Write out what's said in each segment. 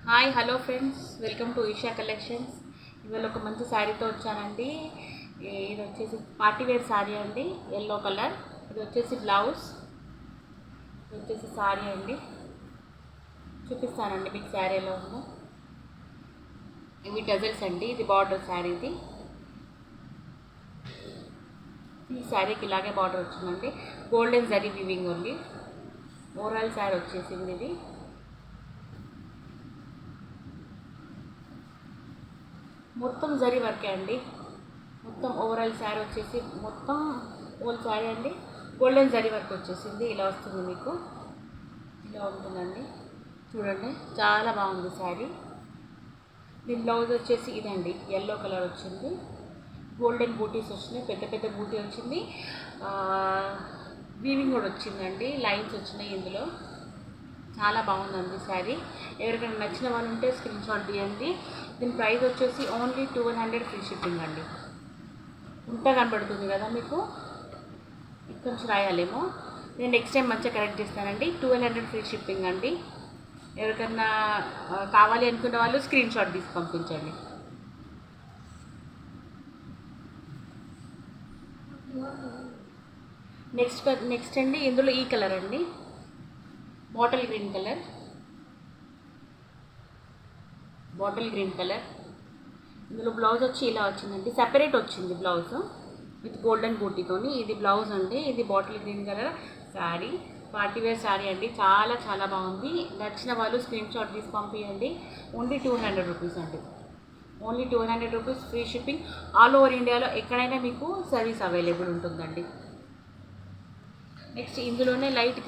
Hi hello friends, welcome to Esha collections. ఇవాళ ఒక మంచి శారీతో వచ్చానండి. ఇది వచ్చేసి పార్టీ వేర్ శారీ అండి, ఎల్లో కలర్. ఇది వచ్చేసి బ్లౌజ్, ఇది వచ్చేసి శారీ అండి. చూపిస్తానండి మీకు శారీ ఎలా ఉందో. ఇవి డజల్స్ అండి, ఇది బార్డర్ శారీ. ఈ శారీకి ఇలాగే బార్డర్ వచ్చిందండి. గోల్డెన్ జరీ వీవింగ్ ఉంది. ఓవరాల్ శారీ వచ్చేసింది. ఇది మొత్తం జరీ వర్కే అండి. మొత్తం ఓవరాల్ శారీ వచ్చేసి మొత్తం ఓల్ శారీ అండి. గోల్డెన్ జరీ వర్క్ వచ్చేసింది. ఇలా వస్తుంది, మీకు ఇలా ఉంటుందండి. చూడండి, చాలా బాగుంది శారీ. దీని బ్లౌజ్ వచ్చేసి ఇదండి, ఎల్లో కలర్ వచ్చింది. గోల్డెన్ బూటీస్ వచ్చినాయి, పెద్ద పెద్ద బూటీ వచ్చింది. వీవింగ్ కూడా వచ్చిందండి, లైన్స్ వచ్చినాయి ఇందులో. చాలా బాగుందండి శారీ. ఎవరికైనా నచ్చిన వాళ్ళు ఉంటే స్క్రీన్ షాట్ తీయండి. దీని ప్రైస్ వచ్చేసి ఓన్లీ 1200 ఫ్రీ షిప్పింగ్ అండి. ఉంట కనబడుతుంది కదా మీకు, ఇక్కడ నుంచి రాయాలేమో. నేను నెక్స్ట్ టైం మంచిగా కరెక్ట్ చేస్తానండి. 1200 ఫ్రీ షిప్పింగ్ అండి. ఎవరికైనా కావాలి అనుకున్న వాళ్ళు స్క్రీన్ షాట్ తీసి పంపించండి. నెక్స్ట్ అండి, ఇందులో ఈ కలర్ అండి, బాటిల్ గ్రీన్ కలర్. ఇందులో బ్లౌజ్ వచ్చి ఇలా వచ్చిందండి, సెపరేట్ వచ్చింది బ్లౌజ్ విత్ గోల్డెన్ బూటీతోని. ఇది బ్లౌజ్ అండి. ఇది bottle green colour sari, party wear sari అండి. చాలా చాలా బాగుంది. నచ్చిన వాళ్ళు స్క్రీన్ షాట్ తీసి పంపించండి. ఓన్లీ 200 రూపీస్ అండి. Only 200 rupees free shipping. All over ఇండియాలో ఎక్కడైనా మీకు సర్వీస్ అవైలబుల్ ఉంటుందండి. నెక్స్ట్ ఇందులోనే లైట్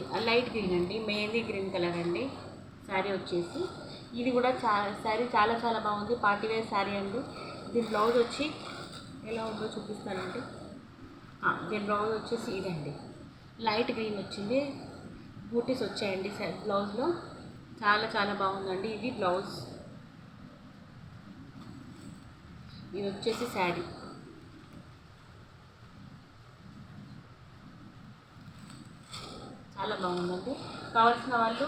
గ్రీన్ అండి, మెహందీ గ్రీన్ కలర్ అండి శారీ వచ్చేసి. ఇది కూడా శారీ చాలా చాలా బాగుంది, పార్టీ వేర్ శారీ అండి. దీని బ్లౌజ్ వచ్చి ఎలా ఉందో చూపిస్తానండి. దీని బ్లౌజ్ వచ్చేసి ఇదండి, లైట్ గ్రీన్ వచ్చింది, బూటీస్ వచ్చాయండి బ్లౌజ్లో. చాలా చాలా బాగుందండి. ఇది బ్లౌజ్, ఇది వచ్చేసి శారీ. చాలా బాగుందండి. కావాల్సిన వాళ్ళు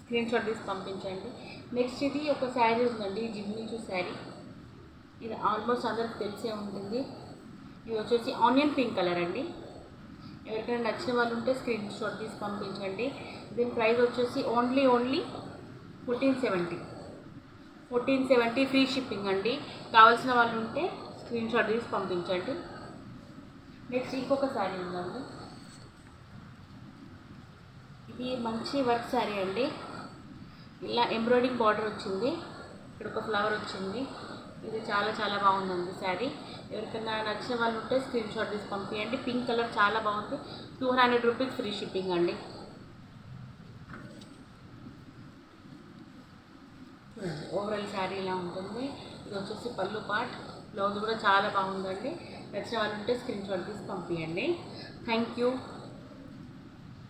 స్క్రీన్ షాట్ తీసి పంపించండి. నెక్స్ట్ ఇది ఒక శారీ ఉందండి, జిమ్మిచూ శారీ. ఇది ఆల్మోస్ట్ అందరికి తెలిసే ఉంటుంది. ఇది వచ్చేసి ఆనియన్ పింక్ కలర్ అండి. ఎవరికైనా నచ్చిన వాళ్ళు ఉంటే స్క్రీన్ షాట్ తీసి పంపించండి. దీని ప్రైస్ వచ్చేసి ఓన్లీ 1470 ఫ్రీ షిప్పింగ్ అండి. కావాల్సిన వాళ్ళు ఉంటే స్క్రీన్ షాట్ తీసి పంపించండి. నెక్స్ట్ ఇంకొక శారీ ఉందండి. ఇది మంచి వర్క్ శారీ అండి. ఇలా ఎంబ్రాయిడింగ్ బార్డర్ వచ్చింది, ఇక్కడ ఒక ఫ్లవర్ వచ్చింది. ఇది చాలా చాలా బాగుందండి శారీ. ఎవరికైనా నచ్చిన వాళ్ళు ఉంటే స్క్రీన్ షాట్ తీసి పంపించండి. పింక్ కలర్ చాలా బాగుంది. 200 రూపీస్ ఫ్రీ షిప్పింగ్ అండి. ఓవరాల్ శారీ ఇలా ఉంటుంది. ఇది వచ్చేసి పళ్ళు పార్ట్. బ్లౌజ్ కూడా చాలా బాగుందండి. నచ్చిన వాళ్ళు ఉంటే స్క్రీన్ షాట్ తీసి పంపించండి. Thank you.